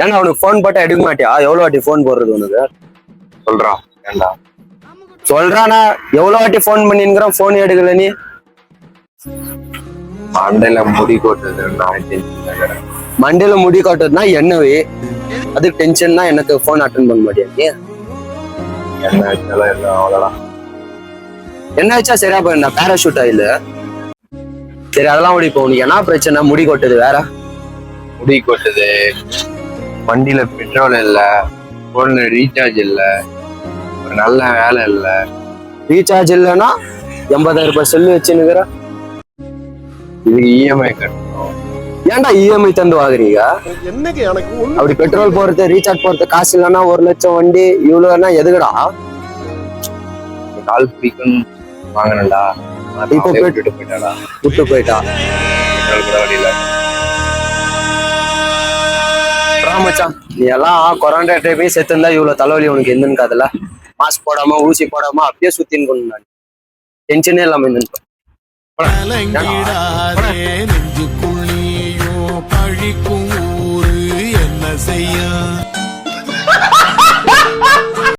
ஏன்னா அவனுக்கு போன் போட்டா எடுக்க மாட்டியா? எவ்வளவு வாட்டி போன் போடுறது உனக்கு? சொல்றான் ஏண்டா சொல்றானா? எவ்வளவு வாட்டி போன் பண்ணிருக்கிறான், போன் எடுக்கல நீ? மண்டையில முடி கொட்டுது. மண்டையில முடி காட்டுறதுனா என்னவே அதுக்கு டென்ஷன்னா எனக்கு போன் அட்டன் பண்ண மாட்டியா நீ? என்ன வச்சாலும் என்ன அவ்வளோதான். என்ன வச்சா சரியா போயிருந்தா பேராஷூட் ஆயில. சரி அதெல்லாம் ஓடி போ. உனக்கு என்ன பிரச்சனை? முடி கொட்டுது வேற? முடி கொட்டுது, வண்டியில பெட்ரோல் இல்ல, போன்ல ரீசார்ஜ் இல்ல, ஒரு நல்ல வேலை இல்ல. ரீசார்ஜ் இல்லைன்னா 80,000 ரூபாய் செல்லு வச்சுன்னுக்குற. இதுக்கு இஎம்ஐ கட்டணும். ஏன்டா இஎம்ஐ தந்து வாங்குறீங்க? என்னங்க எனக்கு அப்படி பெட்ரோல் போறது, ரீசார்ஜ் போறது காசு இல்லைன்னா 1,00,000 வண்டி இவ்வளவுனா எதுக்குடா? கால் பிடிக்கும் வாங்கினடா, இப்போ விட்டு போயிட்டாடா. விட்டு போயிட்டா பெட்ரோல் கூட வழியில. மச்சான் நீ எல்லாம் கொரோனா டைமே செத்து இருந்தா இவ்வளவு தலைவலி உனக்கு எந்தன்னு காதுல? மாஸ்க் போடாம ஊசி போடாம அப்படியே சுத்தின்னு கொண்டு நான் டென்ஷனே இல்லாம இருந்துருப்பேன். நெஞ்சுக்குள்ளியோ பழிக்கும் ஊரு என்ன செய்ய